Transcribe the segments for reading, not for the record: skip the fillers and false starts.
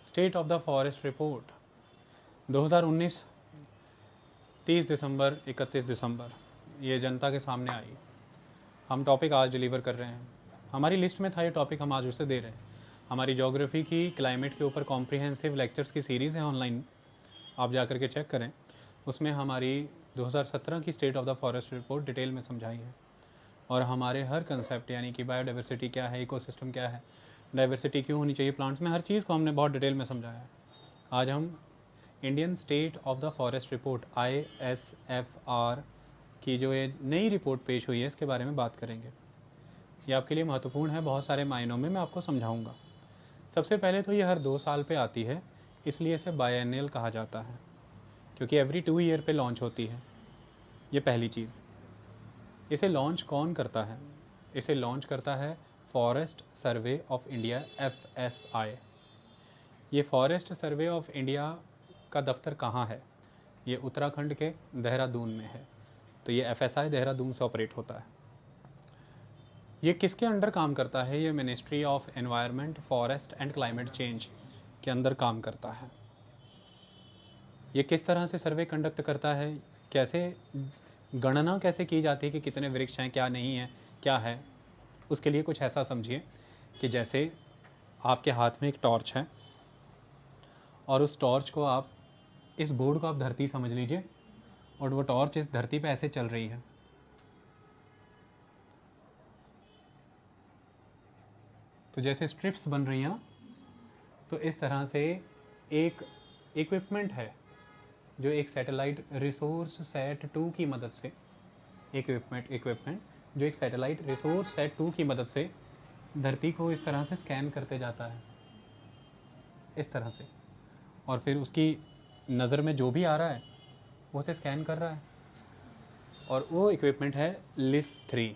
State of the forest report 2019 30 दिसंबर 31 दिसंबर ये जनता के सामने आई। हम टॉपिक आज डिलीवर कर रहे हैं। हमारी लिस्ट में था ये टॉपिक, हम आज उसे दे रहे हैं। हमारी ज्योग्राफी की क्लाइमेट के ऊपर कॉम्प्रिहेंसिव लेक्चर्स की सीरीज़ है ऑनलाइन, आप जा कर के चेक करें। उसमें हमारी 2017 की state of the forest report detail में समझाई है और हमारे हर कंसेप्ट यानी कि बायोडाइवर्सिटी क्या है, इकोसिस्टम क्या है, डाइवर्सिटी क्यों होनी चाहिए प्लांट्स में, हर चीज़ को हमने बहुत डिटेल में समझाया है। आज हम Indian state of the forest report ISFR की जो ये नई रिपोर्ट पेश हुई है इसके बारे में बात करेंगे। ये आपके लिए महत्वपूर्ण है बहुत सारे मायनों में, मैं आपको समझाऊंगा। सबसे पहले तो ये हर 2 साल पे आती है, इसलिए इसे बायएनियल कहा जाता है क्योंकि एवरी 2 ईयर पे लॉन्च होती है। ये पहली चीज़। इसे लॉन्च कौन करता है? इसे लॉन्च करता है forest survey of India FSI। ये फॉरेस्ट सर्वे ऑफ इंडिया का दफ्तर कहाँ है? ये उत्तराखंड के देहरादून में है। तो ये FSI देहरादून से ऑपरेट होता है। ये किसके अंडर काम करता है? ये ministry of environment, forest and climate change के अंदर काम करता है। ये किस तरह से सर्वे कंडक्ट करता है, कैसे गणना कैसे की जाती है कि कितने वृक्ष हैं, क्या नहीं है, क्या है, उसके लिए कुछ ऐसा समझिए कि जैसे आपके हाथ में एक टॉर्च है और उस टॉर्च को आप, इस बोर्ड को आप धरती समझ लीजिए और वो टॉर्च इस धरती पे ऐसे चल रही है। तो जैसे स्ट्रिप्स बन रही हैं ना, तो इस तरह से एक इक्विपमेंट है जो एक सैटेलाइट रिसोर्स सेट 2 की मदद से, इक्विपमेंट जो एक सैटेलाइट रिसोर्स सेट 2 की मदद से धरती को इस तरह से स्कैन करते जाता है, इस तरह से, और फिर उसकी नज़र में जो भी आ रहा है वो उसे स्कैन कर रहा है। और वो इक्विपमेंट है LIS-3,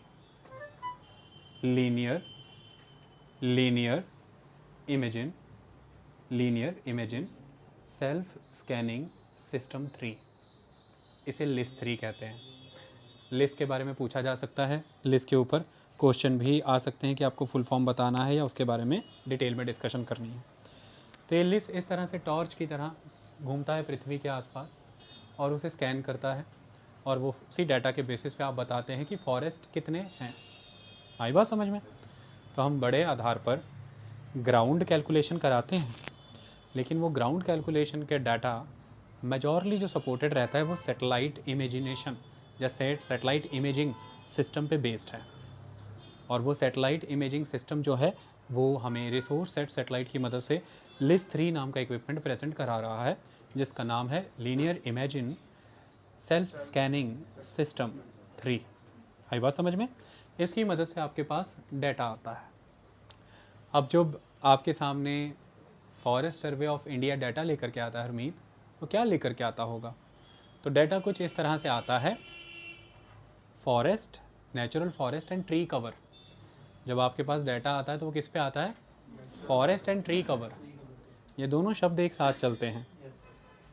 linear imagine self scanning system 3। इसे LIS-3 कहते हैं। लिस्ट के बारे में पूछा जा सकता है, लिस्ट के ऊपर क्वेश्चन भी आ सकते हैं कि आपको फुल फॉर्म बताना है या उसके बारे में डिटेल में डिस्कशन करनी है। तो ये लिस्ट इस तरह से टॉर्च की तरह घूमता है पृथ्वी के आसपास और उसे स्कैन करता है और वो उसी डाटा के बेसिस पे आप बताते हैं कि फॉरेस्ट कितने हैं। आई बात समझ में? तो हम बड़े आधार पर ग्राउंड कैलकुलेशन कराते हैं, लेकिन वो ग्राउंड कैलकुलेशन के डाटा मेजॉरली जो सपोर्टेड रहता है वो सैटेलाइट इमेजिनेशन या सैटेलाइट इमेजिंग सिस्टम पे बेस्ड है। और वो सैटेलाइट इमेजिंग सिस्टम जो है वो हमें रिसोर्स सेट सैटेलाइट की मदद से LIS-3 नाम का इक्विपमेंट प्रेजेंट करा रहा है, जिसका नाम है linear imagine self scanning system 3। आई बात समझ में? इसकी मदद से आपके पास डाटा आता है। अब जब आपके सामने forest survey of India data लेकर के आता है हरमीत, तो क्या लेकर के आता होगा? तो डाटा कुछ इस तरह से आता है, forest, natural forest and tree cover. जब आपके पास डाटा आता है तो वो किस पे आता है? Forest and tree cover. ये दोनों शब्द एक साथ चलते हैं।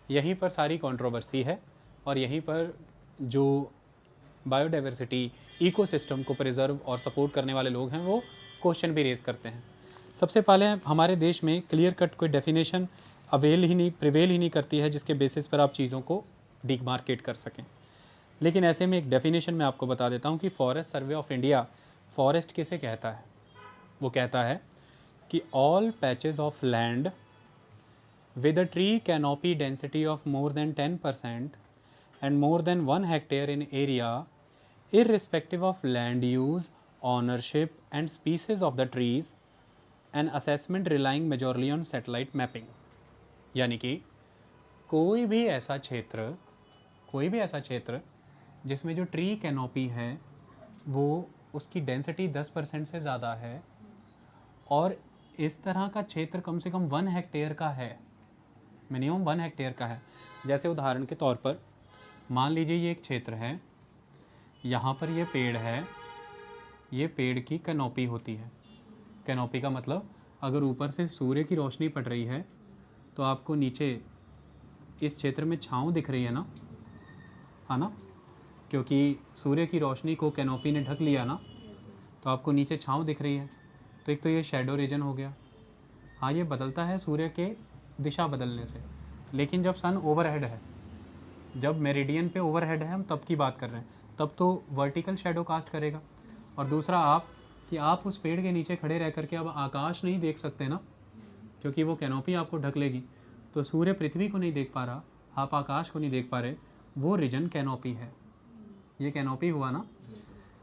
यहीं पर सारी कंट्रोवर्सी है और यहीं पर जो बायोडाइवर्सिटी, इकोसिस्टम को प्रिजर्व और सपोर्ट करने वाले लोग हैं वो क्वेश्चन भी रेज करते हैं। सबसे पहले हमारे देश में क्लियर कट कोई डेफिनेशन प्रिवेल ही नहीं करती है जिसके बेसिस पर आप चीज़ों को डिमार्केट कर सकें। लेकिन ऐसे में एक डेफिनेशन मैं आपको बता देता हूँ कि forest survey of India forest किसे कहता है? वो कहता है कि all patches of land with a tree canopy density of more than 10% and more than 1 hectare in area, irrespective of land use, ownership and species of the trees, an assessment relying majorly on satellite mapping। यानी कि कोई भी ऐसा क्षेत्र जिसमें जो tree canopy है वो उसकी डेंसिटी 10% से ज़्यादा है और इस तरह का क्षेत्र कम से कम 1 हेक्टेयर का है, मिनिमम 1 हेक्टेयर का है। जैसे उदाहरण के तौर पर मान लीजिए ये एक क्षेत्र है, यहाँ पर ये पेड़ है, ये पेड़ की कैनोपी होती है। कैनोपी का मतलब अगर ऊपर से सूर्य की रोशनी पड़ रही है तो आपको नीचे इस क्षेत्र में छाँव दिख रही है ना, है ना, क्योंकि सूर्य की रोशनी को कैनोपी ने ढक लिया ना, तो आपको नीचे छाँव दिख रही है। तो एक तो ये शैडो रीजन हो गया। हाँ, ये बदलता है सूर्य के दिशा बदलने से। लेकिन जब सन ओवरहेड है, जब मेरिडियन पे ओवरहेड है, हम तब की बात कर रहे हैं, तब तो वर्टिकल शेडो कास्ट करेगा। और दूसरा कि आप उस पेड़ के नीचे खड़े रह करके अब आकाश नहीं देख सकते ना, क्योंकि वो कैनोपी आपको ढक लेगी। तो सूर्य पृथ्वी को नहीं देख पा रहा, आप आकाश को नहीं देख पा रहे, वो रीजन कैनोपी है। ये कैनोपी हुआ ना।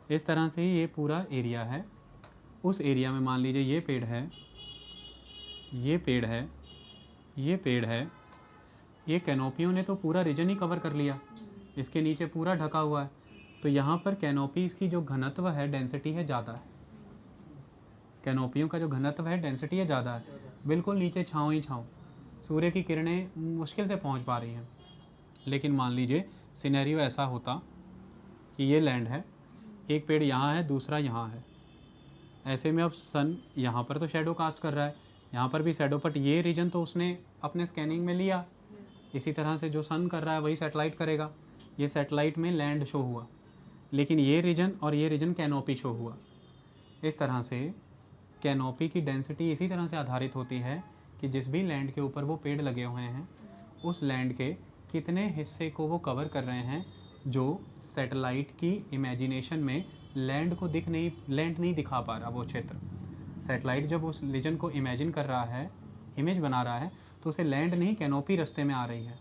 इस तरह से ये पूरा एरिया है। उस एरिया में मान लीजिए ये पेड़ है, ये पेड़ है, ये पेड़ है, ये कैनोपियों ने तो पूरा रीजन ही कवर कर लिया, इसके नीचे पूरा ढका हुआ है। तो यहाँ पर कैनोपीज़ की जो घनत्व है, डेंसिटी है ज़्यादा है। कैनोपियों का जो घनत्व है, डेंसिटी है ज़्यादा है। बिल्कुल नीचे छाँव ही छाँव, सूर्य की किरणें मुश्किल से पहुँच पा रही हैं। लेकिन मान लीजिए सिनेरियो ऐसा होता कि ये लैंड है, एक पेड़ यहाँ है, दूसरा यहाँ है। ऐसे में अब सन यहाँ पर तो शेडो कास्ट कर रहा है, यहाँ पर भी शेडो, बट ये रीजन तो उसने अपने स्कैनिंग में लिया। इसी तरह से जो सन कर रहा है वही सैटेलाइट करेगा। ये सैटेलाइट में लैंड शो हुआ, लेकिन ये रीजन और ये रीजन कैनोपी शो हुआ। इस तरह से कैनोपी की डेंसिटी इसी तरह से आधारित होती है कि जिस भी लैंड के ऊपर वो पेड़ लगे हुए हैं, उस लैंड के कितने हिस्से को वो कवर कर रहे हैं, जो सैटेलाइट की इमेजिनेशन में लैंड नहीं दिखा पा रहा वो क्षेत्र। सैटेलाइट जब उस रीजन को इमेजिन कर रहा है, इमेज बना रहा है, तो उसे लैंड नहीं, कैनोपी रास्ते में आ रही है।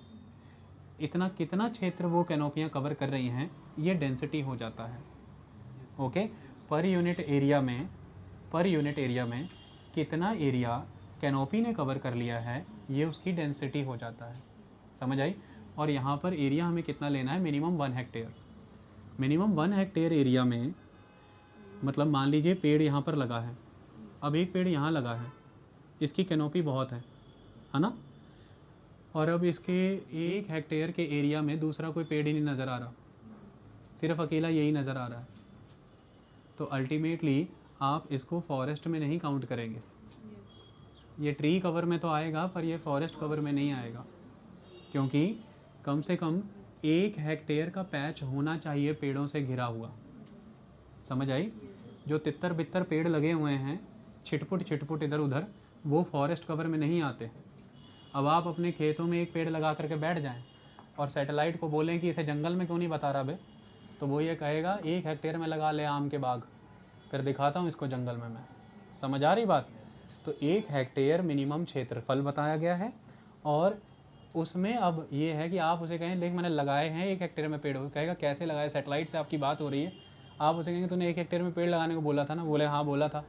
इतना कितना क्षेत्र वो कैनोपियाँ कवर कर रही हैं, ये डेंसिटी हो जाता है। ओके, पर यूनिट एरिया में कितना एरिया कैनोपी ने कवर कर लिया है, ये उसकी डेंसिटी हो जाता है। समझ आई। और यहाँ पर एरिया हमें कितना लेना है, minimum 1 hectare. Minimum 1 hectare area में मतलब मान लीजिए पेड़ यहाँ पर लगा है, अब एक पेड़ यहाँ लगा है, इसकी कैनोपी बहुत है ना। और अब इसके 1 हेक्टेयर के एरिया में दूसरा कोई पेड़ ही नहीं नज़र आ रहा, सिर्फ अकेला यही नज़र आ रहा है। तो अल्टीमेटली आप इसको फॉरेस्ट में नहीं काउंट करेंगे। ये ट्री कवर में तो आएगा, पर ये फॉरेस्ट कवर में नहीं आएगा, क्योंकि कम से कम 1 हेक्टेयर का पैच होना चाहिए पेड़ों से घिरा हुआ। समझ आई। जो तितर बितर पेड़ लगे हुए हैं छिटपुट इधर उधर, वो फॉरेस्ट कवर में नहीं आते। अब आप अपने खेतों में एक पेड़ लगा करके बैठ जाएं और सैटेलाइट को बोलें कि इसे जंगल में क्यों नहीं बता रहा बे, तो वो ये कहेगा 1 हेक्टेयर में लगा ले आम के बाग, फिर दिखाता हूँ इसको जंगल में मैं। समझ आ रही बात। तो 1 हेक्टेयर मिनिमम क्षेत्रफल बताया गया है, और उसमें अब ये है कि आप उसे कहें देख मैंने लगाए हैं 1 हेक्टेयर में पेड़, कहेगा कैसे लगाए, सैटेलाइट से आपकी बात हो रही है, आप उसे कहेंगे तूने 1 हेक्टेयर में पेड़ लगाने को बोला था ना, बोले हाँ बोला था,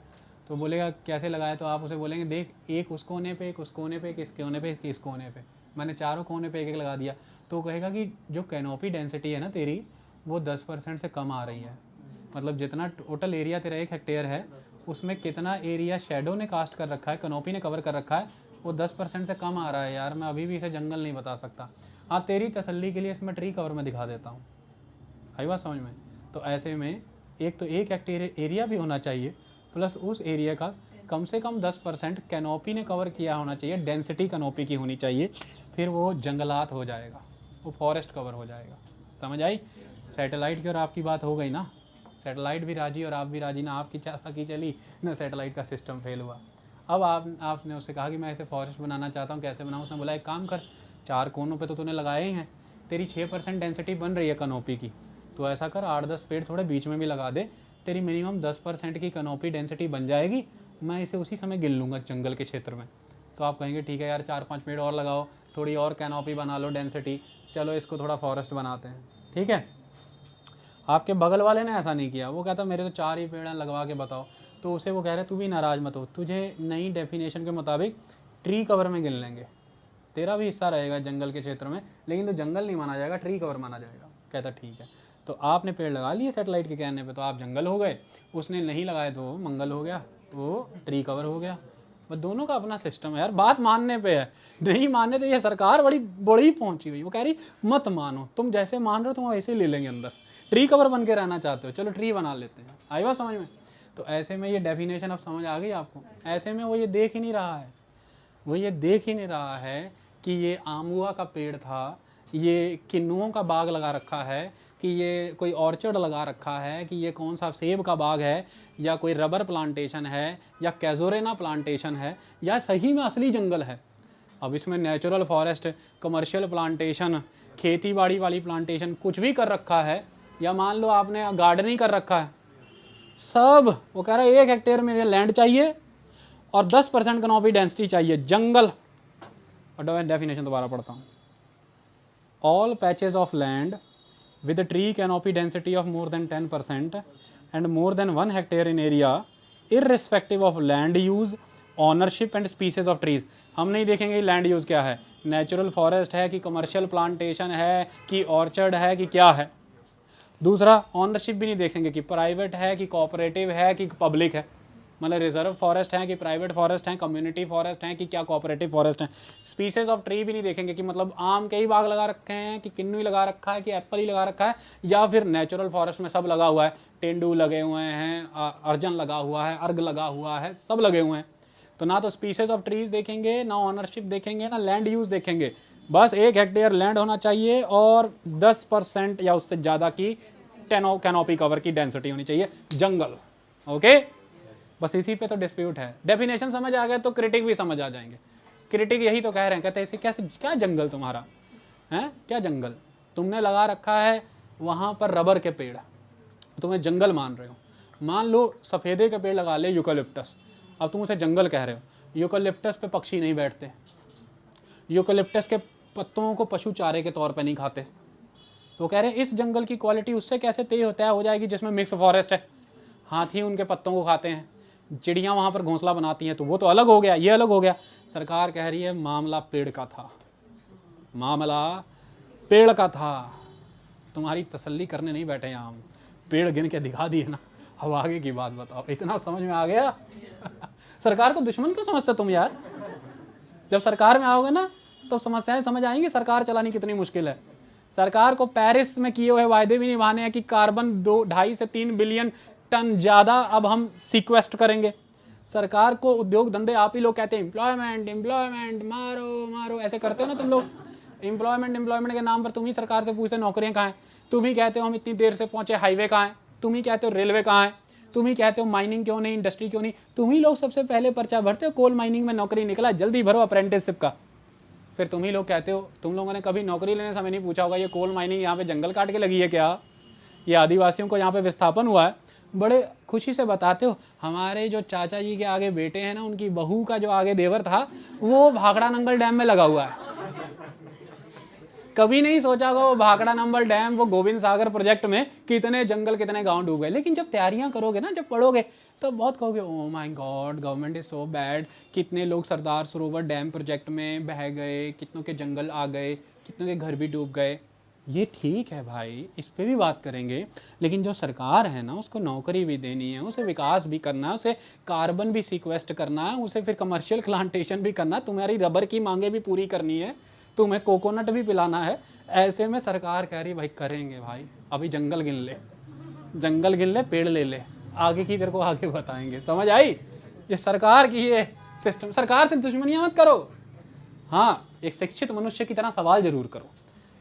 तो बोलेगा कैसे लगाया, तो आप उसे बोलेंगे देख एक उस कोने पे, एक उस कोने पे, एक इस कोने पे, एक इस कोने पे, मैंने चारों कोने पे एक एक लगा दिया। तो कहेगा कि जो कैनोपी डेंसिटी है ना तेरी, वो 10% से कम आ रही है। मतलब जितना टोटल एरिया तेरा 1 हेक्टेयर है, उसमें कितना एरिया शेडो ने कास्ट कर रखा है, कैनोपी ने कवर कर रखा है, वो 10% से कम आ रहा है। यार मैं अभी भी इसे जंगल नहीं बता सकता। हाँ, तेरी तसल्ली के लिए इसमें ट्री कवर में दिखा देता हूँ। आई बात समझ में। तो ऐसे में एक तो 1 हेक्टेयर एरिया भी होना चाहिए, प्लस उस एरिया का कम से कम 10% कैनोपी ने कवर किया होना चाहिए, डेंसिटी कैनोपी की होनी चाहिए, फिर वो जंगलात हो जाएगा, वो फॉरेस्ट कवर हो जाएगा। समझ आई। सैटेलाइट की और आपकी बात हो गई ना, सैटेलाइट भी राजी और आप भी राजी ना, आपकी चालाकी चली ना, सैटेलाइट का सिस्टम फेल हुआ। अब आपने उससे कहा कि मैं इसे फॉरेस्ट बनाना चाहता हूँ, कैसे बनाऊँ। उसने बोला एक काम कर, 4 कोनों पे तो तूने लगाए ही हैं, तेरी 6% डेंसिटी बन रही है कैनोपी की, तो ऐसा कर 8-10 पेड़ थोड़े बीच में भी लगा दे, तेरी मिनिमम 10% की कैनोपी डेंसिटी बन जाएगी, मैं इसे उसी समय गिन लूँगा जंगल के क्षेत्र में। तो आप कहेंगे ठीक है यार 4-5 पेड़ और लगाओ, थोड़ी और कैनोपी बना लो डेंसिटी, चलो इसको थोड़ा फॉरेस्ट बनाते हैं। ठीक है। आपके बगल वाले ने ऐसा नहीं किया, वो कहता मेरे तो 4 ही पेड़ लगवा के बताओ, तो उसे वो कह रहे तू भी नाराज़ मत हो, तुझे नई डेफिनेशन के मुताबिक ट्री कवर में गिन लेंगे, तेरा भी हिस्सा रहेगा जंगल के क्षेत्र में, लेकिन तो जंगल नहीं माना जाएगा, ट्री कवर माना जाएगा। कहता ठीक है। तो आपने पेड़ लगा लिए सैटेलाइट के कहने पे, तो आप जंगल हो गए, उसने नहीं लगाए तो मंगल हो गया, तो ट्री कवर हो गया। बस दोनों का अपना सिस्टम है यार, बात मानने पे है, नहीं मानने तो ये सरकार बड़ी पहुंची हुई, वो कह रही मत मानो, तुम जैसे मान रहे हो तुम वैसे ले लेंगे अंदर, ट्री कवर बन के रहना चाहते हो, चलो ट्री बना लेते हैं। आई बात समझ में। तो ऐसे में ये डेफिनेशन अब समझ आ गई आपको। ऐसे में वो ये देख ही नहीं रहा है, कि ये आमुआ का पेड़ था, ये किन्नुओं का बाग लगा रखा है, कि ये कोई ऑर्चर्ड लगा रखा है, कि ये कौन सा सेब का बाग है, या कोई रबर प्लांटेशन है, या कैजोरेना प्लांटेशन है, या सही में असली जंगल है। अब इसमें नेचुरल फॉरेस्ट, कमर्शियल प्लांटेशन, खेती बाड़ी वाली प्लांटेशन कुछ भी कर रखा है, या मान लो आपने गार्डनिंग कर रखा है, सब वो कह रहा है 1 हेक्टेयर में लैंड चाहिए और 10% कैनोपी डेंसिटी चाहिए, जंगल। और डेफिनेशन दोबारा पढ़ता हूँ, all patches of land with a tree canopy density of more than 10% and more than 1 hectare in area irrespective of land use, ownership and species of trees। हम नहीं देखेंगे लैंड यूज़ क्या है, नेचुरल फॉरेस्ट है कि commercial plantation है कि orchard है कि क्या है। दूसरा, ऑनरशिप भी नहीं देखेंगे कि प्राइवेट है कि कोऑपरेटिव है कि पब्लिक है, मतलब रिजर्व फॉरेस्ट हैं कि प्राइवेट फॉरेस्ट हैं, कम्युनिटी फॉरेस्ट हैं कि क्या कोऑपरेटिव फॉरेस्ट हैं। स्पीसीज ऑफ ट्री भी नहीं देखेंगे कि मतलब आम के ही बाग लगा रखे हैं कि किन्नू ही लगा रखा है कि एप्पल ही लगा रखा है, या फिर नेचुरल फॉरेस्ट में सब लगा हुआ है, तेंदू लगे हुए हैं, अर्जन लगा हुआ है, अर्ग लगा हुआ है, सब लगे हुए हैं। तो ना तो स्पीसीज ऑफ ट्रीज देखेंगे, ना ऑनरशिप देखेंगे, ना लैंड यूज़ देखेंगे, बस 1 हेक्टेयर लैंड होना चाहिए और 10% या उससे ज़्यादा की कैनोपी कवर की डेंसिटी होनी चाहिए, जंगल। ओके, बस इसी पे तो डिस्प्यूट है। डेफिनेशन समझ आ गए तो क्रिटिक भी समझ आ जाएंगे। क्रिटिक यही तो कह रहे हैं, कहते हैं इसे कैसे, क्या जंगल तुम्हारा है, क्या जंगल तुमने लगा रखा है वहाँ पर रबर के पेड़, तुम्हें जंगल मान रहे हो। मान लो सफ़ेदे के पेड़ लगा ले, यूकलिप्टस, अब तुम उसे जंगल कह रहे हो। यूकलिप्टस पे पक्षी नहीं बैठते, यूकलिप्टस के पत्तों को पशु चारे के तौर पर नहीं खाते, तो कह रहे हैं इस जंगल की क्वालिटी उससे कैसे तय हो जाएगी जिसमें मिक्स फॉरेस्ट है। हाथी उनके पत्तों को खाते हैं, चिड़ियाँ वहाँ पर घोंसला बनाती हैं, तो वो तो अलग हो गया, ये अलग हो गया। सरकार कह रही है मामला पेड़ का था, मामला पेड़ का था। तुम्हारी तसल्ली करने नहीं बैठे यहाँ हम, पेड़ गिन के दिखा दिए ना, अब आगे की बात बताओ। इतना समझ में आ गया? सरकार को दुश्मन क्यों समझते तुम यार? जब सरकार में आओगे ना तो समस्याएं समझ आएंगी, सरकार चलानी कितनी मुश्किल है। सरकार को पेरिस में किए हुए वायदे भी निभाने हैं कि कार्बन 2.5 से 3 बिलियन टन ज़्यादा अब हम सीक्वेस्ट करेंगे। सरकार को उद्योग धंधे, आप ही लोग कहते हैं एम्प्लॉयमेंट एम्प्लॉयमेंट, मारो मारो, ऐसे करते हो ना तुम लोग। एम्प्लॉयमेंट के नाम पर तुम ही सरकार से पूछते नौकरियां कहाँ हैं, तुम ही कहते हो हम इतनी देर से पहुँचे, हाईवे कहाँ है, तुम ही कहते हो रेलवे कहाँ है, तुम ही कहते हो माइनिंग क्यों नहीं, इंडस्ट्री क्यों नहीं। तुम ही लोग सबसे पहले पर्चा भरते हो, कोल माइनिंग में नौकरी निकला, जल्दी भरो अप्रेंटिसशिप का। फिर तुम ही लोग कहते हो, तुम लोगों ने कभी नौकरी लेने समय नहीं पूछा होगा ये कोल माइनिंग यहाँ पे जंगल काट के लगी है क्या, ये आदिवासियों को यहाँ पे विस्थापन हुआ है। बड़े खुशी से बताते हो हमारे जो चाचा जी के आगे बेटे हैं ना, उनकी बहू का जो आगे देवर था वो भाखड़ा नंगल डैम में लगा हुआ है। कभी नहीं सोचा होगा वो भाखड़ा नंगल डैम, वो गोविंद सागर प्रोजेक्ट में कितने जंगल कितने गांव डूब गए। लेकिन जब तैयारियां करोगे ना, जब पढ़ोगे तो बहुत कहोगे oh my God government is so bad, कितने लोग सरदार सरोवर डैम प्रोजेक्ट में बह गए, कितनों के जंगल आ गए, कितनों के घर भी डूब गए। ये ठीक है भाई, इस पे भी बात करेंगे, लेकिन जो सरकार है ना उसको नौकरी भी देनी है, उसे विकास भी करना है, उसे कार्बन भी सीक्वेस्ट करना है, उसे फिर कमर्शियल प्लांटेशन भी करना है, तुम्हारी रबर की मांगे भी पूरी करनी है, तुम्हें कोकोनट भी पिलाना है। ऐसे में सरकार कह रही भाई करेंगे भाई, अभी जंगल गिन ले, जंगल गिन ले, पेड़ ले ले, आगे की तेरे को आगे बताएंगे। समझ आई? ये सरकार की ये सिस्टम। सरकार से दुश्मनियां मत करो, हाँ एक शिक्षित मनुष्य की तरह सवाल जरूर करो,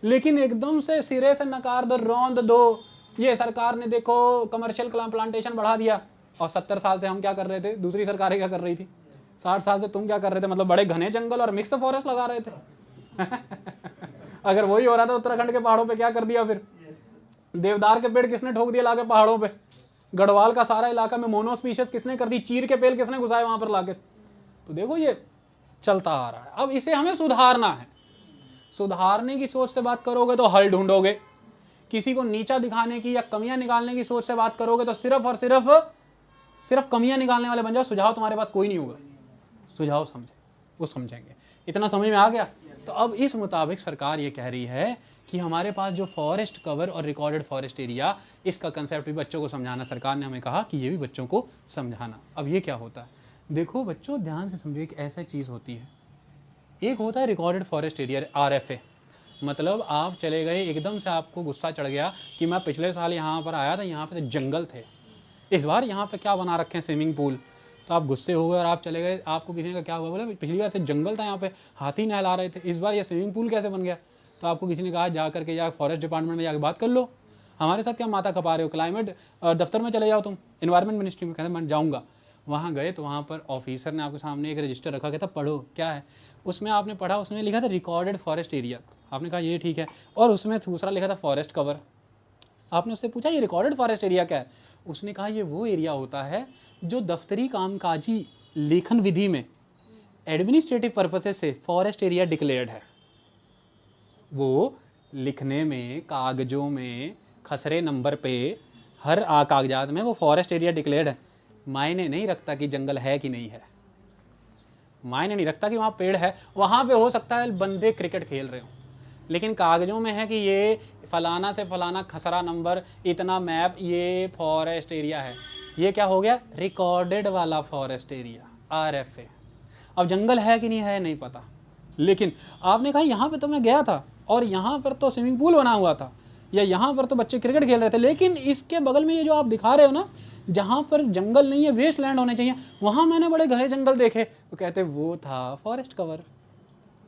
लेकिन एकदम से सिरे से नकार दो, रौंद दो। ये सरकार ने देखो कमर्शियल प्लांटेशन बढ़ा दिया, और 70 साल से हम क्या कर रहे थे, दूसरी सरकारें क्या कर रही थी, 60 साल से तुम क्या कर रहे थे, मतलब बड़े घने जंगल और मिक्स फॉरेस्ट लगा रहे थे। अगर वही हो रहा था उत्तराखंड के पहाड़ों पे क्या कर दिया फिर, देवदार के पेड़ किसने ठोक दिया लाके पहाड़ों पे, गढ़वाल का सारा इलाका में मोनोस्पीशीज किसने कर दी, चीर के पेड़ किसने घुसाए वहां पर लाके। तो देखो ये चलता आ रहा है, अब इसे हमें सुधारना है। सुधारने की सोच से बात करोगे तो हल ढूंढोगे, किसी को नीचा दिखाने की या कमियां निकालने की सोच से बात करोगे तो सिर्फ और सिर्फ कमियां निकालने वाले बन जाओ, सुझाव तुम्हारे पास कोई नहीं होगा। सुझाव समझे, वो समझेंगे। इतना समझ में आ गया? तो अब इस मुताबिक सरकार ये कह रही है कि हमारे पास जो फॉरेस्ट कवर और रिकॉर्डेड फॉरेस्ट एरिया, इसका कंसेप्ट भी बच्चों को समझाना, सरकार ने हमें कहा कि ये भी बच्चों को समझाना। अब ये क्या होता है, देखो बच्चों ध्यान से समझो, एक ऐसा चीज़ होती है, एक होता है रिकॉर्डेड फॉरेस्ट एरिया RFA, मतलब आप चले गए, एकदम से आपको गुस्सा चढ़ गया कि मैं पिछले साल यहाँ पर आया था, यहाँ पे तो जंगल थे, इस बार यहाँ पे क्या बना रखे हैं, स्विमिंग पूल। तो आप गुस्से हो गए और आप चले गए, आपको किसी ने कहा क्या हुआ, बोले पिछली बार से जंगल था, यहाँ पे हाथी नहला रहे थे, इस बार ये स्विमिंग पूल कैसे बन गया। तो आपको किसी ने कहा जा करके या फॉरेस्ट डिपार्टमेंट में जाकर बात कर लो, हमारे साथ क्या माथा खपा रहे हो, क्लाइमेट दफ्तर में चले जाओ तुम, इन्वायरमेंट मिनिस्ट्री में। कहते मैं जाऊँगा, वहाँ गए तो वहाँ पर ऑफिसर ने आपके सामने एक रजिस्टर रखा, कहता पढ़ो क्या है। उसमें आपने पढ़ा, उसमें लिखा था रिकॉर्डेड फॉरेस्ट एरिया। आपने कहा ये ठीक है, और उसमें दूसरा लिखा था फॉरेस्ट कवर। आपने उससे पूछा ये रिकॉर्डेड फॉरेस्ट एरिया क्या है। उसने कहा ये वो एरिया होता है जो दफ्तरी कामकाजी लेखन विधि में एडमिनिस्ट्रेटिव पर्पसेस से फॉरेस्ट एरिया डिक्लेयर्ड है। वो लिखने में, कागजों में, खसरे नंबर पे, हर कागजात में वो फॉरेस्ट एरिया डिक्लेयर्ड है। मायने नहीं रखता कि जंगल है कि नहीं है, मायने नहीं रखता कि वहाँ पेड़ है। वहाँ पे हो सकता है बंदे क्रिकेट खेल रहे हो, लेकिन कागजों में है कि ये फलाना से फलाना खसरा नंबर, इतना मैप, ये फॉरेस्ट एरिया है। ये क्या हो गया? रिकॉर्डेड वाला फॉरेस्ट एरिया, RFA। अब जंगल है कि नहीं है नहीं पता, लेकिन आपने कहा यहाँ पे तो मैं गया था और यहाँ पर तो स्विमिंग पूल बना हुआ था, या यहाँ पर तो बच्चे क्रिकेट खेल रहे थे, लेकिन इसके बगल में ये जो आप दिखा रहे हो ना, जहाँ पर जंगल नहीं है, वेस्ट लैंड होने चाहिए, वहाँ मैंने बड़े घने जंगल देखे। तो कहते वो था फॉरेस्ट कवर,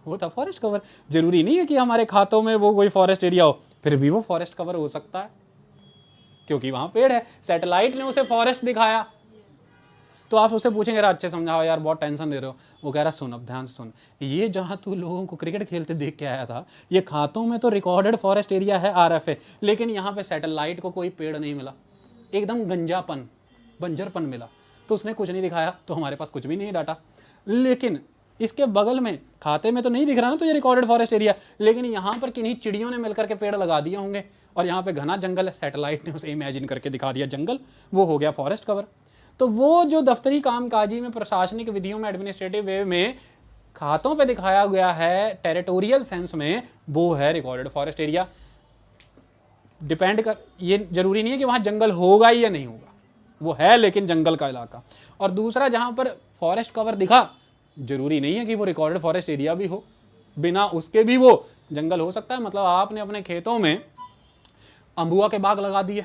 वो था फॉरेस्ट कवर। जरूरी नहीं है कि हमारे खातों में वो कोई फॉरेस्ट एरिया हो, फिर भी वो फॉरेस्ट कवर हो सकता है क्योंकि वहाँ पेड़ है। सैटेलाइट ने उसे फॉरेस्ट दिखाया। तो आप उससे पूछेंगे यार अच्छे समझाओ यार, बहुत टेंशन दे रहे हो। वो कह रहा सुन, अब ध्यान से सुन, ये जहाँ तू लोगों को क्रिकेट खेलते देख के आया था, ये खातों में तो रिकॉर्डेड फॉरेस्ट एरिया है, RFA, लेकिन यहाँ पे सैटेलाइट को कोई पेड़ नहीं मिला, एकदम गंजापन, बंजरपन मिला। तो उसने कुछ नहीं दिखाया, तो हमारे पास कुछ भी नहीं है डाटा। लेकिन इसके बगल में खाते में तो नहीं दिख रहा ना, तो ये रिकॉर्डेड फॉरेस्ट एरिया, लेकिन यहाँ पर किन्हीं चिड़ियों ने मिलकर के पेड़ लगा दिए होंगे और यहाँ पे घना जंगल है, सैटेलाइट ने उसे इमेजिन करके दिखा दिया जंगल, वो हो गया फॉरेस्ट कवर। तो वो जो दफ्तरी कामकाजी में, प्रशासनिक विधियों में, एडमिनिस्ट्रेटिव वे में खातों पे दिखाया गया है टेरिटोरियल सेंस में, वो है रिकॉर्डेड फॉरेस्ट एरिया। डिपेंड कर, ये जरूरी नहीं है कि वहाँ जंगल होगा या नहीं होगा, वो है लेकिन जंगल का इलाका। और दूसरा जहाँ पर फॉरेस्ट कवर दिखा, जरूरी नहीं है कि वो रिकॉर्डेड फॉरेस्ट एरिया भी हो, बिना उसके भी वो जंगल हो सकता है। मतलब आपने अपने खेतों में अम्बुआ के बाग लगा दिए,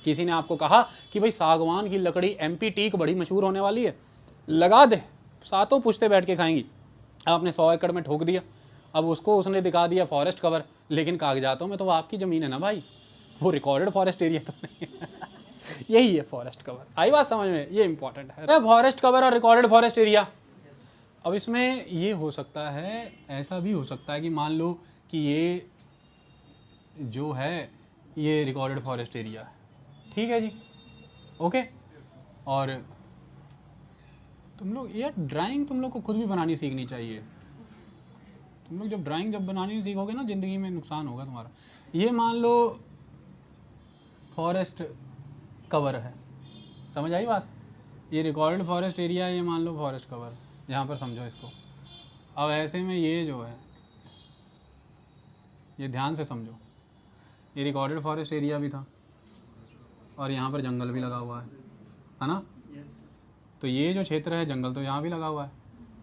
किसी ने आपको कहा कि भाई सागवान की लकड़ी MP टीक बड़ी मशहूर होने वाली है, लगा दे, सातों पुश्ते बैठ के खाएंगी। आपने 100 एकड़ में ठोक दिया, अब उसको उसने दिखा दिया फॉरेस्ट कवर, लेकिन कागजातों में तो वो आपकी ज़मीन है ना भाई, वो रिकॉर्डेड फॉरेस्ट एरिया तो नहीं है। यही है फॉरेस्ट कवर। आई बात समझ में? ये इंपॉर्टेंट है, फॉरेस्ट कवर और रिकॉर्डेड फॉरेस्ट एरिया। अब इसमें ये हो सकता है, ऐसा भी हो सकता है कि मान लो कि ये जो है ये रिकॉर्डेड फॉरेस्ट एरिया है, ठीक है जी, ओके। और तुम लोग यार ड्राइंग तुम लोग को खुद भी बनानी सीखनी चाहिए। तुम लोग जब ड्राइंग बनानी नहीं सीखोगे ना, ज़िंदगी में नुकसान होगा तुम्हारा। ये मान लो फॉरेस्ट कवर है, समझ आई बात? ये रिकॉर्डेड फॉरेस्ट एरिया है, ये मान लो फॉरेस्ट कवर, यहाँ पर समझो इसको। अब ऐसे में ये जो है, ये ध्यान से समझो, ये रिकॉर्डेड फॉरेस्ट एरिया भी था और यहाँ पर जंगल भी लगा हुआ है ना? तो ये जो क्षेत्र है जंगल तो यहाँ भी लगा हुआ है,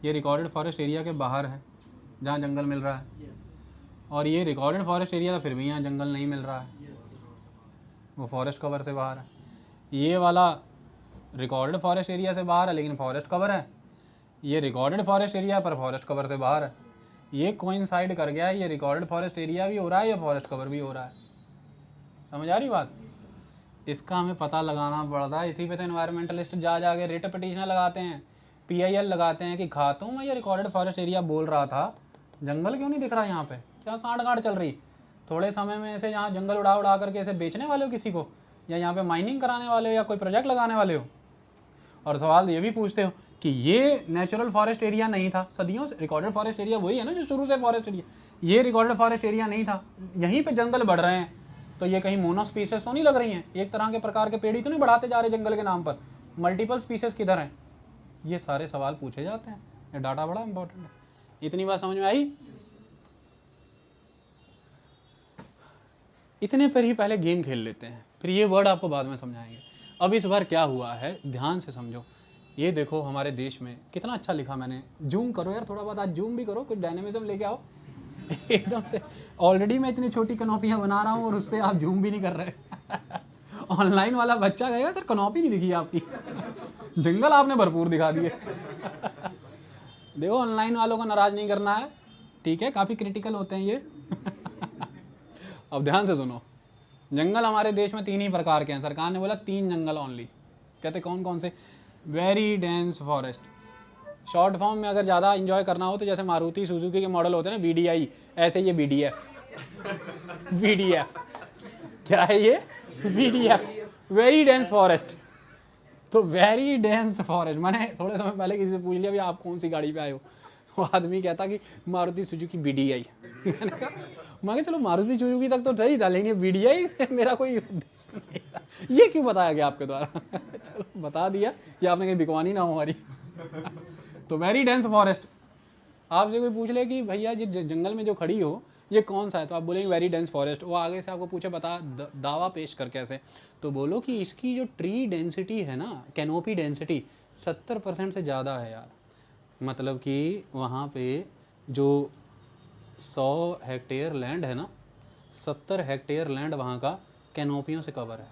ये रिकॉर्डेड फॉरेस्ट एरिया के बाहर है जहाँ जंगल मिल रहा है। और ये रिकॉर्डेड फॉरेस्ट एरिया था, फिर भी यहाँ जंगल नहीं मिल रहा है, वो फॉरेस्ट कवर से बाहर है। ये वाला रिकॉर्डेड फॉरेस्ट एरिया से बाहर है लेकिन फॉरेस्ट कवर है, ये रिकॉर्डेड फॉरेस्ट एरिया पर फॉरेस्ट कवर से बाहर है। ये कोइंसाइड कर गया है, ये रिकॉर्डेड फॉरेस्ट एरिया भी हो रहा है, ये फॉरेस्ट कवर भी हो रहा है। समझ आ रही बात? इसका हमें पता लगाना पड़ता है। इसी पे तो एनवायरमेंटलिस्ट जा के रिट पिटीशन लगाते हैं, PIL लगाते हैं कि खातों में ये रिकॉर्डेड फॉरेस्ट एरिया बोल रहा था, जंगल क्यों नहीं दिख रहा यहाँ पे, क्या सांठ-गांठ चल रही? थोड़े समय में ऐसे यहाँ जंगल उड़ा करके ऐसे बेचने वाले हो किसी को, या यहाँ पे माइनिंग कराने वाले हो, या कोई प्रोजेक्ट लगाने वाले हो? और सवाल ये भी पूछते हो कि ये नेचुरल फॉरेस्ट एरिया नहीं था सदियों से। रिकॉर्डेड फॉरेस्ट एरिया वही है ना जो शुरू से फॉरेस्ट एरिया, ये रिकॉर्डेड फॉरेस्ट एरिया नहीं था, यहीं पे जंगल बढ़ रहे हैं, तो ये कहीं मोनो स्पीसीज तो नहीं लग रही हैं, एक तरह के प्रकार के पेड़ ही तो नहीं बढ़ाते जा रहे जंगल के नाम पर, मल्टीपल स्पीसीज किधर हैं? ये सारे सवाल पूछे जाते हैं, ये डाटा बड़ा इंपॉर्टेंट है। इतनी बात समझ में आई? इतने पर ही पहले गेम खेल लेते हैं, फिर ये वर्ड आपको बाद में समझाएंगे। अब इस बार क्या हुआ है ध्यान से समझो। ये देखो हमारे देश में कितना अच्छा लिखा मैंने, जूम करो यार थोड़ा बहुत, आज जूम भी करो, कुछ डायनेमिज्म लेके आओ। एकदम से ऑलरेडी मैं इतनी छोटी कनॉपियाँ बना रहा हूँ और उस पर आप जूम भी नहीं कर रहे। ऑनलाइन वाला बच्चा कहेगा सर कनॉपी नहीं दिखी आपकी, जंगल आपने भरपूर दिखा दिए। देखो ऑनलाइन वालों को नाराज नहीं करना है, ठीक है, काफ़ी क्रिटिकल होते हैं ये। अब ध्यान से सुनो, जंगल हमारे देश में 3 ही प्रकार के हैं। सरकार ने बोला 3 जंगल ओनली, कहते कौन कौन से? Very dense forest. Short form में अगर ज़्यादा इंजॉय करना हो तो जैसे मारुति सुजुकी के मॉडल होते हैं ना VDI, ऐसे ये VDF। VDF क्या है ये? VDF, very dense forest. तो वेरी डेंस फॉरेस्ट, मैंने थोड़े समय पहले किसी से पूछ लिया, भी आप कौन सी गाड़ी पे आए हो, तो आदमी कहता कि मारुति सुजुकी VDI। मैंने कहा चलो मारुति सुजुकी तक तो सही था, लेकिन VDI से मेरा कोई उद्देश्य नहीं था। ये क्यों बताया गया आपके द्वारा? चलो बता दिया कि आपने कहीं बिकवानी ना हो हमारी। तो वेरी डेंस फॉरेस्ट, आपसे कोई पूछ ले कि भैया ये जंगल में जो खड़ी हो ये कौन सा है, तो आप बोलेंगे वेरी डेंस फॉरेस्ट। वो आगे से आपको पूछे बता दावा पेश कर कैसे, तो बोलो कि इसकी जो ट्री डेंसिटी है ना, कैनोपी डेंसिटी 70% से ज़्यादा है यार। मतलब कि वहाँ पे जो 100 हेक्टेयर लैंड है ना, 70 हेक्टेयर लैंड वहाँ का कैनोपियों से कवर है।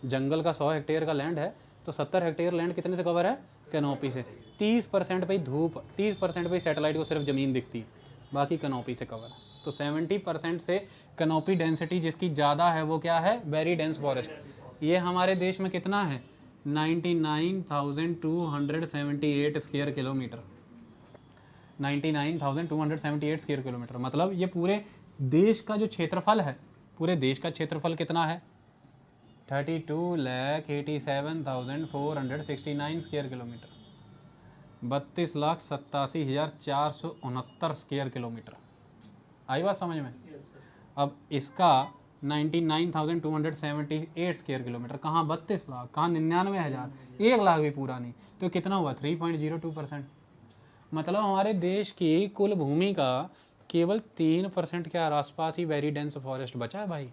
जंगल का 100 हेक्टेयर का लैंड है तो 70 हेक्टेयर लैंड कितने से कवर है? कैनोपी से। 30% पे धूप, 30% पे सैटेलाइट को सिर्फ ज़मीन दिखती है, बाकी कैनोपी से कवर है। तो 70% से कैनोपी डेंसिटी जिसकी ज़्यादा है वो क्या है? Very dense forest. ये हमारे देश में कितना है? 99,278 स्क्वायर किलोमीटर। 99,278 स्क्वायर किलोमीटर, मतलब ये पूरे देश का जो क्षेत्रफल है, पूरे देश का क्षेत्रफल कितना है? 32,87,469 स्क्वायर किलोमीटर। 32,87,469 square kilometre. आई बात समझ में? अब इसका 99,278 स्क्वायर किलोमीटर, कहाँ 32 लाख, कहाँ 99,000, 1 लाख भी पूरा नहीं, तो कितना हुआ? 3.02%। मतलब हमारे देश की कुल भूमि का केवल 3% के आसपास ही वेरी डेंस फॉरेस्ट बचा है भाई।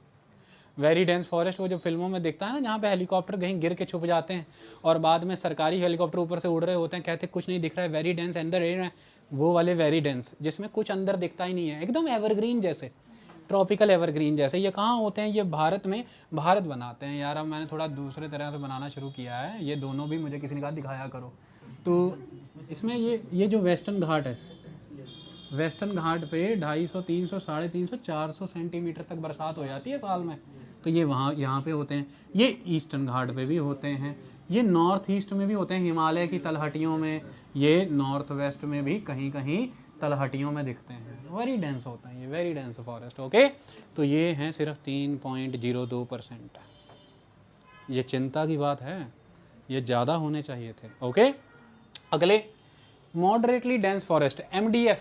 वेरी डेंस फॉरेस्ट वो जो फिल्मों में दिखता है ना, जहाँ पे हेलीकॉप्टर कहीं गिर के छुप जाते हैं और बाद में सरकारी हेलीकॉप्टर ऊपर से उड़ रहे होते हैं, कहते कुछ नहीं दिख रहा है, वेरी डेंस अंदर है, वो वाले वेरी डेंस जिसमें कुछ अंदर दिखता ही नहीं है, एकदम एवरग्रीन जैसे, ट्रॉपिकल एवरग्रीन जैसे। ये कहाँ होते हैं? ये भारत में, भारत बनाते हैं यार। अब मैंने थोड़ा दूसरे तरह से बनाना शुरू किया है, ये दोनों भी मुझे किसी ने कहा दिखाया करो। तो इसमें ये जो वेस्टर्न घाट है, वेस्टर्न घाट पे 250, 300, 350, 400 सेंटीमीटर तक बरसात हो जाती है साल में, तो ये वहाँ यहाँ पे होते हैं। ये ईस्टर्न घाट पे भी होते हैं, ये नॉर्थ ईस्ट में भी होते हैं, हिमालय की तलहटियों में, ये नॉर्थ वेस्ट में भी कहीं कहीं तलहटियों में दिखते हैं। वेरी डेंस होता है ये, वेरी डेंस फॉरेस्ट। ओके, तो ये हैं सिर्फ 3.02%। ये चिंता की बात है, ये ज़्यादा होने चाहिए थे। ओके, अगले मॉडरेटली डेंस फॉरेस्ट, MDF।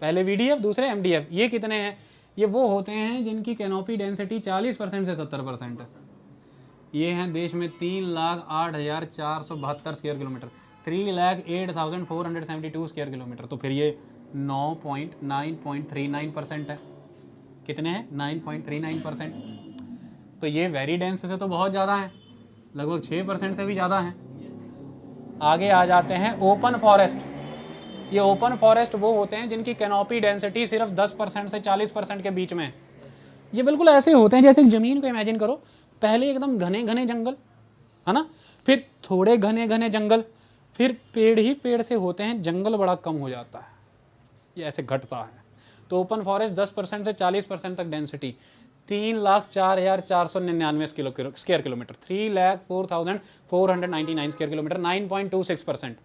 पहले VDF, दूसरे MDF। ये कितने हैं? ये वो होते हैं जिनकी कैनोपी डेंसिटी 40% से 70% है। ये हैं देश में 3,08,472 स्क्वायर किलोमीटर, 3,08,472 स्क्वायर किलोमीटर। तो फिर ये 9.39% है। कितने हैं? 9.39%। तो ये वेरी डेंस से तो बहुत ज़्यादा है, लगभग 6% से भी ज़्यादा है। आगे आ जाते हैं ओपन फॉरेस्ट। ये ओपन फॉरेस्ट वो होते हैं जिनकी कैनोपी डेंसिटी सिर्फ 10% से 40% के बीच में है। ये बिल्कुल ऐसे होते हैं जैसे एक ज़मीन को इमेजिन करो, पहले एकदम घने घने जंगल है ना, फिर थोड़े घने घने जंगल, फिर पेड़ ही पेड़ से होते हैं, जंगल बड़ा कम हो जाता है, ये ऐसे घटता है। तो ओपन फॉरेस्ट 10% से 40% तक density, 3,04,499 square kilometre, 3,04,499 square kilometre, 9.26%।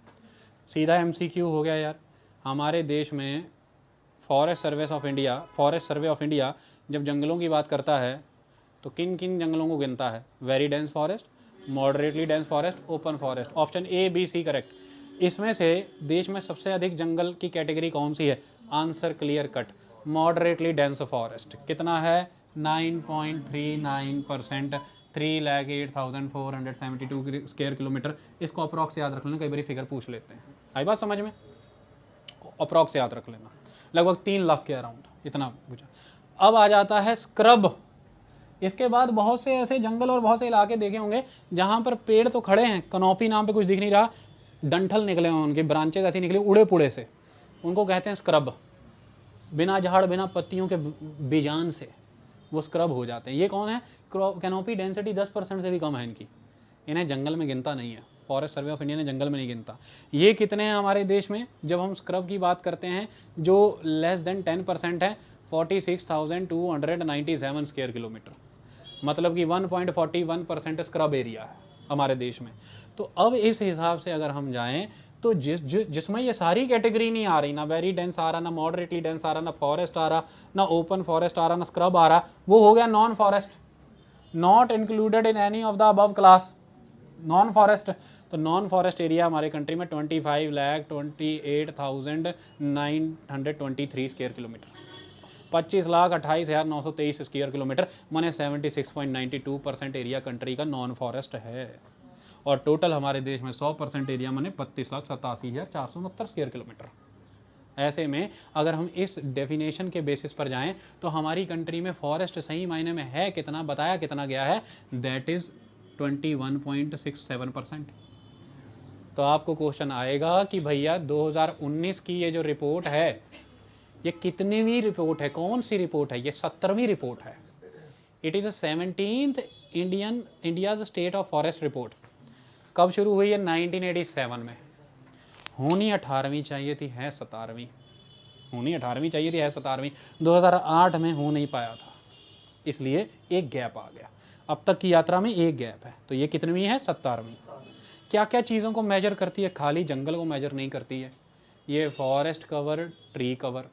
सीधा MCQ हो गया यार। हमारे देश में फॉरेस्ट सर्वे ऑफ इंडिया जब जंगलों की बात करता है तो किन किन जंगलों को गिनता है? Very dense forest, moderately dense forest, open forest. Option A, B, C correct. इसमें से देश में सबसे अधिक जंगल की कैटेगरी कौन सी है? Answer clear cut, moderately dense forest. कितना है? 9.39%, 3,08,472 स्क्वायर किलोमीटर। इसको अप्रॉक्स याद रख लेना, कई बार फिगर पूछ लेते हैं। आई बात समझ में? अप्रॉक्स याद रख लेना, लगभग 3 लाख के अराउंड, इतना पूछा। अब आ जाता है स्क्रब। इसके बाद बहुत से ऐसे जंगल और बहुत से इलाके देखे होंगे जहाँ पर पेड़ तो खड़े हैं, कनोपी नाम पे कुछ दिख नहीं रहा, डंठल निकले हैं, उनके ब्रांचेज ऐसी निकली उड़े पुड़े से, उनको कहते हैं स्क्रब। बिना झाड़ बिना पत्तियों के बेजान से वो स्क्रब हो जाते हैं। ये कौन है? कैनोपी डेंसिटी 10% से भी कम है इनकी, इन्हें जंगल में गिनता नहीं है, फॉरेस्ट सर्वे ऑफ इंडिया ने जंगल में नहीं गिनता। ये कितने हैं हमारे देश में? जब हम स्क्रब की बात करते हैं जो लेस देन 10% है, 46,297 स्क्वायर किलोमीटर, मतलब कि 1.41% स्क्रब एरिया है। हमारे देश में। तो अब इस हिसाब से अगर हम जाएं तो जिसमें ये सारी कैटेगरी नहीं आ रही, ना वेरी डेंस आ रहा, ना मॉडरेटली डेंस आ रहा, ना फॉरेस्ट आ रहा, ना ओपन फॉरेस्ट आ रहा, ना स्क्रब आ रहा, वो हो गया non forest, not included in any of the above class, non forest. तो नॉन फॉरेस्ट एरिया हमारे कंट्री में 25,28,923 स्क्वायर किलोमीटर, 25,28,923 स्क्वायर किलोमीटर, माने 76.92% एरिया कंट्री का नॉन फॉरेस्ट है। और टोटल हमारे देश में 100% एरिया माने 32,87,469 स्क्वायर किलोमीटर। ऐसे में अगर हम इस डेफिनेशन के बेसिस पर जाएं तो हमारी कंट्री में फॉरेस्ट सही मायने में है कितना, बताया कितना गया है, दैट इज़ 21.67%। तो आपको क्वेश्चन आएगा कि भैया 2019 की ये जो रिपोर्ट है ये कितनीवीं रिपोर्ट है, कौन सी रिपोर्ट है, ये 70वीं रिपोर्ट है। It is 17th India's state of forest report. कब शुरू हुई है? 1987 में। होनी 18वीं चाहिए थी, है 17वीं। होनी 18वीं चाहिए थी, है 17वीं। 2008 में हो नहीं पाया था, इसलिए एक गैप आ गया। अब तक की यात्रा में एक गैप है, तो ये कितनीवीं है? 17वीं। क्या क्या चीज़ों को मेजर करती है? खाली जंगल को मेजर नहीं करती है, ये forest cover, tree cover,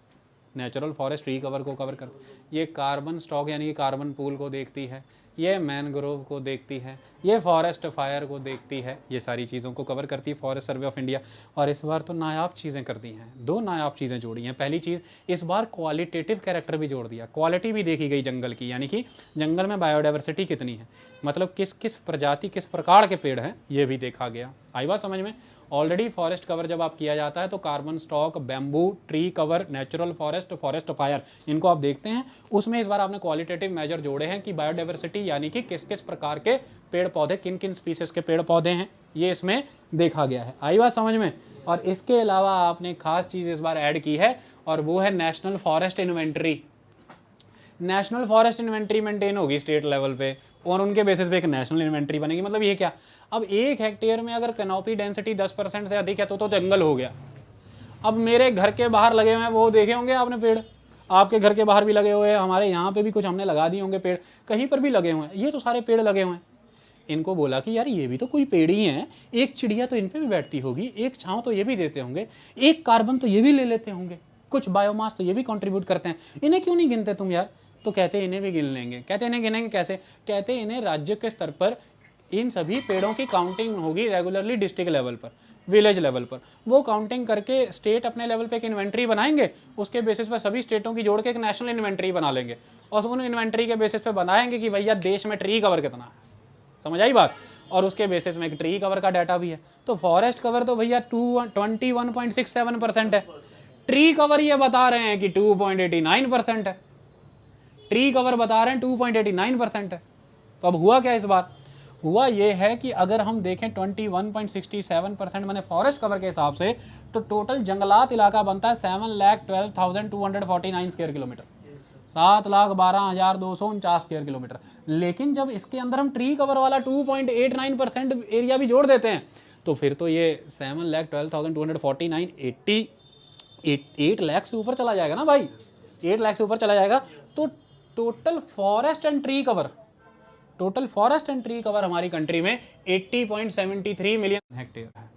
natural forest tree cover को कवर करती है, ये कार्बन स्टॉक यानी कि कार्बन पूल को देखती है, ये मैनग्रोव को देखती है, ये फॉरेस्ट फायर को देखती है, ये सारी चीज़ों को कवर करती है फॉरेस्ट सर्वे ऑफ इंडिया। और इस बार तो नायाब चीज़ें कर दी हैं, दो नायाब चीज़ें जोड़ी हैं। पहली चीज़, इस बार क्वालिटेटिव कैरेक्टर भी जोड़ दिया, क्वालिटी भी देखी गई जंगल की, यानी कि जंगल में बायोडाइवर्सिटी कितनी है, मतलब किस किस प्रजाति, किस प्रकार के पेड़ हैं, ये भी देखा गया। आई बात समझ में? ऑलरेडी फॉरेस्ट कवर जब आप किया जाता है तो carbon stock, bamboo, tree cover, natural forest, forest fire, इनको आप देखते हैं। उसमें इस बार आपने क्वालिटेटिव मेजर जोड़े हैं कि बायोडाइवर्सिटी यानी कि किस किस प्रकार के पेड़ पौधे, किन किन स्पीसीज के पेड़ पौधे हैं, ये इसमें देखा गया है। आई बात समझ में? और इसके अलावा आपने खास चीज़ इस बार ऐड की है और वो है national forest inventory. National forest inventory maintain होगी स्टेट लेवल पे और उनके बेसिस पे एक नेशनल इन्वेंट्री बनेगी। मतलब ये क्या, अब 1 हेक्टेयर में अगर कैनोपी डेंसिटी 10% से अधिक है तो जंगल हो गया। अब मेरे घर के बाहर लगे हुए हैं, वो देखे होंगे आपने पेड़, आपके घर के बाहर भी लगे हुए हैं, हमारे यहाँ पे भी कुछ हमने लगा दिए होंगे पेड़, कहीं पर भी लगे हुए हैं, ये तो सारे पेड़ लगे हुए हैं। इनको बोला कि यार ये भी तो कोई पेड़ ही हैं, एक चिड़िया तो इन पे भी बैठती होगी, एक छाँव तो ये भी देते होंगे, एक कार्बन तो ये भी ले लेते होंगे, कुछ बायोमास तो ये भी कंट्रीब्यूट करते हैं, इन्हें क्यों नहीं गिनते तुम यार? तो कहते इन्हें भी गिन लेंगे। कहते इन्हें गिनेंगे कैसे? कहते इन्हें राज्य के स्तर पर इन सभी पेड़ों की काउंटिंग होगी रेगुलरली, डिस्ट्रिक्ट लेवल पर, विलेज लेवल पर, वो काउंटिंग करके स्टेट अपने लेवल पे एक इन्वेंट्री बनाएंगे, उसके बेसिस पर सभी स्टेटों की जोड़ के एक नेशनल इन्वेंट्री बना लेंगे और उन इन्वेंट्री के बेसिस पे बनाएंगे कि भैया देश में ट्री कवर कितना है। समझ आई बात? और उसके बेसिस में एक ट्री कवर का डाटा भी है। तो फॉरेस्ट कवर तो भैया 21.67% है, ट्री कवर ये बता रहे हैं कि 2.89% है, ट्री कवर बता रहे हैं 2.89% है। तो अब हुआ क्या इस बार? हुआ ये है कि अगर हम देखें 21.67% मैंने फॉरेस्ट कवर के हिसाब से, तो टोटल जंगलात इलाका बनता है 7,12,249 स्क्वायर किलोमीटर, 7,12,249 स्क्वायर किलोमीटर। लेकिन जब इसके अंदर हम ट्री कवर वाला 2.89% एरिया भी जोड़ देते हैं तो फिर तो ये 7,12,249 8 लाख से ऊपर चला जाएगा ना भाई, 8 लाख से ऊपर चला जाएगा। तो total forest and tree cover हमारी कंट्री में 80.73 मिलियन हेक्टेयर है।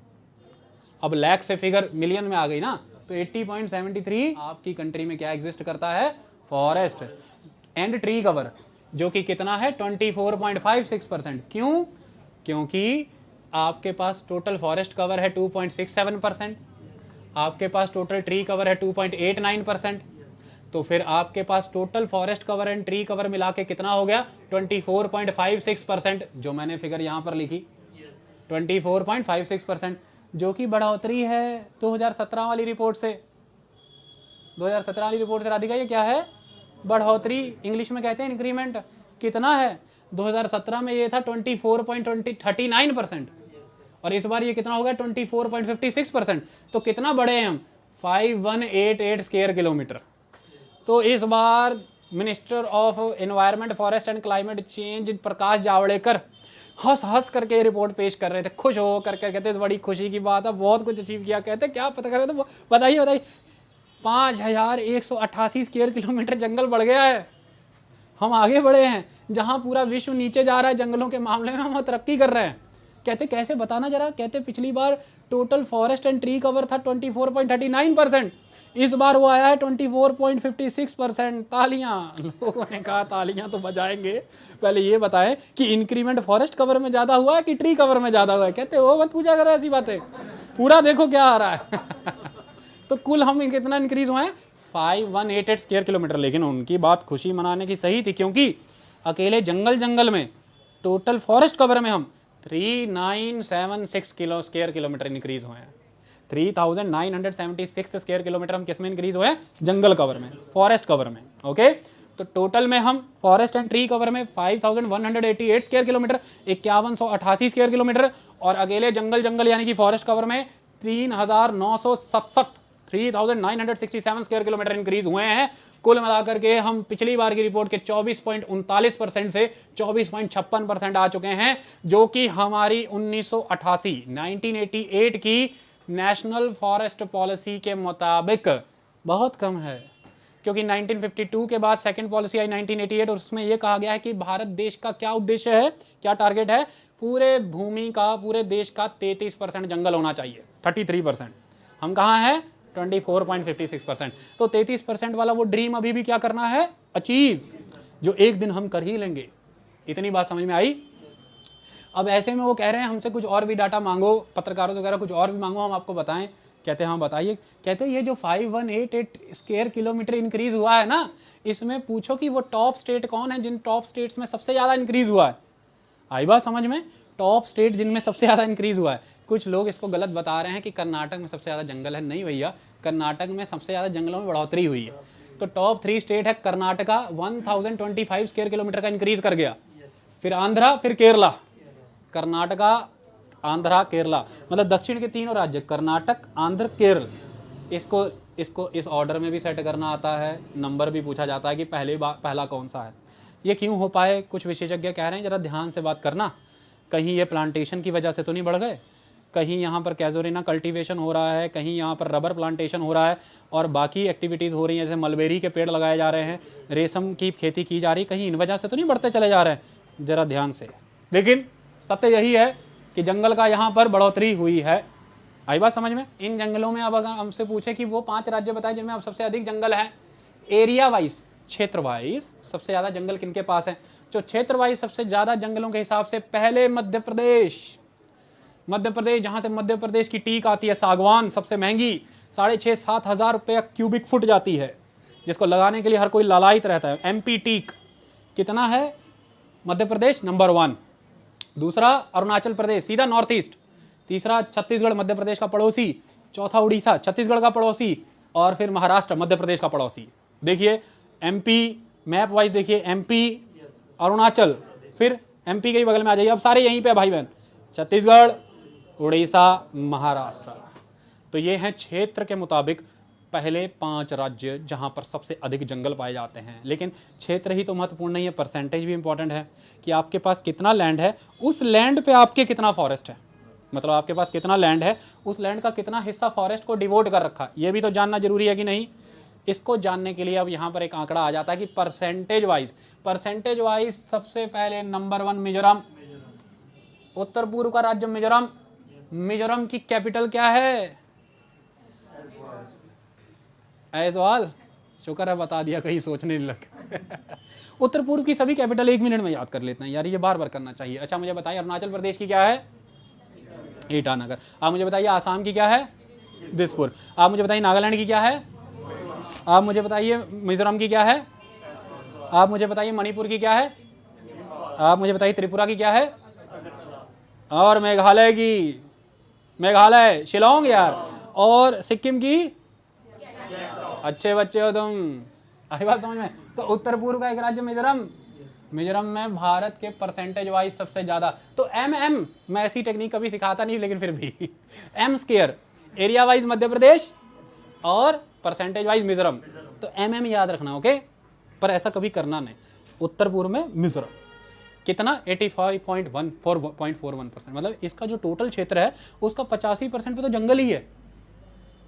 अब लाख से फिगर मिलियन में आ गई ना, तो 80.73 आपकी कंट्री में क्या एग्जिस्ट करता है? फॉरेस्ट एंड ट्री कवर, जो कि कितना है? 24.56%। क्यों? क्योंकि आपके पास टोटल फॉरेस्ट कवर है 2.67%, आपके पास टोटल ट्री कवर है 2.89%, तो फिर आपके पास total forest cover and tree cover मिला के कितना हो गया? 24.56%, जो मैंने फिगर यहाँ पर लिखी 24.56%, जो कि बढ़ोतरी है 2017 वाली रिपोर्ट से। 2017 वाली रिपोर्ट से राधिका, ये क्या है? बढ़ोतरी, इंग्लिश में कहते हैं इंक्रीमेंट। कितना है? 2017 में ये था 24.39% और इस बार ये कितना हो गया? 24.56%। तो कितना बढ़े हैं हम? 5188 स्क्वायर किलोमीटर। तो इस बार minister of environment, forest and climate change Prakash Javadekar हंस करके रिपोर्ट पेश कर रहे थे, खुश हो करके कहते बड़ी खुशी की बात है, बहुत कुछ अचीव किया। कहते क्या पता कर रहे थे? बताइए 5,188 स्क्वायर किलोमीटर जंगल बढ़ गया है, हम आगे बढ़े हैं। जहां पूरा विश्व नीचे जा रहा है जंगलों के मामले में, हम तरक्की कर रहे हैं। कहते कैसे बताना जरा, कहते पिछली बार total forest and tree cover था 24.39%, इस बार वो आया है 24.56%। तालियां, लोगों ने कहा तालियां तो बजाएंगे, पहले ये बताएं कि इंक्रीमेंट फॉरेस्ट कवर में ज़्यादा हुआ है कि ट्री कवर में ज़्यादा हुआ है। कहते वो मत पूछा करो ऐसी बातें, पूरा देखो क्या आ रहा है। तो कुल हम कितना इंक्रीज हुए हैं 5188 स्क्वायर किलोमीटर। लेकिन उनकी बात खुशी मनाने की सही थी, क्योंकि अकेले जंगल में टोटल फॉरेस्ट कवर में हम 3976 स्क्वायर किलोमीटर इंक्रीज हुए हैं। 3976 स्क्वायर किलोमीटर हम किस में इंक्रीज हुए हैं? जंगल कवर में, फॉरेस्ट कवर में। ओके, तो टोटल में हम फॉरेस्ट एंड ट्री कवर में 5188 स्क्वायर किलोमीटर, 5188 स्क्वायर किलोमीटर, और अकेले जंगल यानी कि फॉरेस्ट कवर में 3967 स्क्वायर किलोमीटर इंक्रीज हुए हैं। कुल मिलाकर के हम पिछली बार की रिपोर्ट के 24.39% से 24.56% आ चुके हैं, जो कि हमारी 1988 की नेशनल फॉरेस्ट पॉलिसी के मुताबिक बहुत कम है। क्योंकि 1952 के बाद सेकंड पॉलिसी आई 1988, और उसमें यह कहा गया है कि भारत देश का क्या उद्देश्य है, क्या टारगेट है, पूरे भूमि का, पूरे देश का 33% जंगल होना चाहिए। 33%, हम कहाँ हैं? 24.56%। तो 33% वाला वो ड्रीम अभी भी क्या करना है? अचीव, जो एक दिन हम कर ही लेंगे। इतनी बात समझ में आई? अब ऐसे में वो कह रहे हैं हमसे कुछ और भी डाटा मांगो, पत्रकारों से वगैरह कुछ और भी मांगो, हम आपको बताएं। कहते हैं हाँ बताइए। कहते हैं ये जो 5188 स्क्वायर किलोमीटर इंक्रीज हुआ है ना, इसमें पूछो कि वो टॉप स्टेट कौन है, जिन टॉप स्टेट्स में सबसे ज़्यादा इंक्रीज हुआ है। आई बात समझ में? टॉप स्टेट जिनमें सबसे ज़्यादा इंक्रीज हुआ है। कुछ लोग इसको गलत बता रहे हैं कि कर्नाटक में सबसे ज़्यादा जंगल है। नहीं भैया, कर्नाटक में सबसे ज़्यादा जंगलों में बढ़ोतरी हुई है। तो टॉप 3 स्टेट है कर्नाटका 1025 स्क्वायर किलोमीटर का इंक्रीज कर गया, फिर आंध्रा, फिर केरला। कर्नाटका, आंध्रा, केरला, मतलब दक्षिण के तीनों राज्य कर्नाटक, आंध्र, केरल। इसको इस ऑर्डर में भी सेट करना आता है। नंबर भी पूछा जाता है कि पहला कौन सा है। ये क्यों हो पाए, कुछ विशेषज्ञ कह रहे हैं जरा ध्यान से बात करना। कहीं ये प्लांटेशन की वजह से तो नहीं बढ़ गए, कहीं यहाँ पर कैजोरिना कल्टीवेशन हो रहा है, कहीं यहाँ पर रबर प्लांटेशन हो रहा है और बाकी एक्टिविटीज़ हो रही हैं, जैसे मलबेरी के पेड़ लगाए जा रहे हैं, रेशम की खेती की जा रही, कहीं इन वजह से तो नहीं बढ़ते चले जा रहे हैं? ज़रा ध्यान से। लेकिन सत्य यही है कि जंगल का यहाँ पर बढ़ोतरी हुई है। आई बात समझ में? इन जंगलों में अब अगर हमसे पूछे कि वो 5 राज्य बताए जिनमें अब सबसे अधिक जंगल है, एरिया वाइज, क्षेत्र वाइज सबसे ज़्यादा जंगल किनके पास है? जो क्षेत्र वाइज सबसे ज़्यादा जंगलों के हिसाब से पहले मध्य प्रदेश, जहाँ से मध्य प्रदेश की टीक आती है, सागवान सबसे महंगी, 6,500-7 हज़ार रुपये क्यूबिक फुट जाती है, जिसको लगाने के लिए हर कोई लालायित रहता है। एमपी टीक कितना है? मध्य प्रदेश नंबर 1, दूसरा अरुणाचल प्रदेश सीधा नॉर्थ ईस्ट, तीसरा छत्तीसगढ़ मध्य प्रदेश का पड़ोसी, चौथा उड़ीसा छत्तीसगढ़ का पड़ोसी, और फिर महाराष्ट्र मध्य प्रदेश का पड़ोसी। देखिए एमपी मैप वाइज, देखिए एमपी, अरुणाचल, फिर एमपी के ही बगल में आ जाइए, अब सारे यहीं पे भाई बहन, छत्तीसगढ़, उड़ीसा, महाराष्ट्र। तो ये हैं क्षेत्र के मुताबिक पहले 5 राज्य जहां पर सबसे अधिक जंगल पाए जाते हैं। लेकिन क्षेत्र ही तो महत्वपूर्ण नहीं है, परसेंटेज भी इंपॉर्टेंट है कि आपके पास कितना लैंड है, उस लैंड पे आपके कितना फॉरेस्ट है। मतलब आपके पास कितना लैंड है, उस लैंड का कितना हिस्सा फॉरेस्ट को डिवोट कर रखा, ये भी तो जानना जरूरी है कि नहीं? इसको जानने के लिए अब यहाँ पर एक आंकड़ा आ जाता है कि परसेंटेज वाइज सबसे पहले नंबर 1 मिजोरम, उत्तर पूर्व का राज्य मिजोरम। मिजोरम की कैपिटल क्या है? ऐजवाल। शुक्र है बता दिया, कहीं सोचने नहीं लगा। उत्तर पूर्व की सभी कैपिटल 1 मिनट में याद कर लेते हैं यार, ये बार बार करना चाहिए। अच्छा मुझे बताइए अरुणाचल प्रदेश की क्या है? ईटानगर। आप मुझे बताइए आसाम की क्या है? दिसपुर। आप मुझे बताइए नागालैंड की क्या है? आप मुझे बताइए मिजोरम की क्या है? आप मुझे बताइए मणिपुर की क्या है? आप मुझे बताइए त्रिपुरा की क्या है? और मेघालय की, मेघालय शिलोंग यार, और सिक्किम की? अच्छे बच्चे हो तुम, आई बात समझ में? तो उत्तर पूर्व का एक राज्य मिजोरम में भारत के परसेंटेज वाइज सबसे ज्यादा। तो एम मैं ऐसी टेक्निक कभी सिखाता नहीं, लेकिन फिर भी M square, area wise Madhya Pradesh और परसेंटेज वाइज मिजोरम। तो एम याद रखना, ओके? पर ऐसा कभी करना नहीं। उत्तर पूर्व में मिजोरम कितना? 85.41%। मतलब इसका जो टोटल क्षेत्र है उसका 85% पे तो जंगल ही है।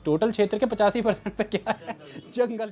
टोटल क्षेत्र के 85% पे क्या है? जंगल।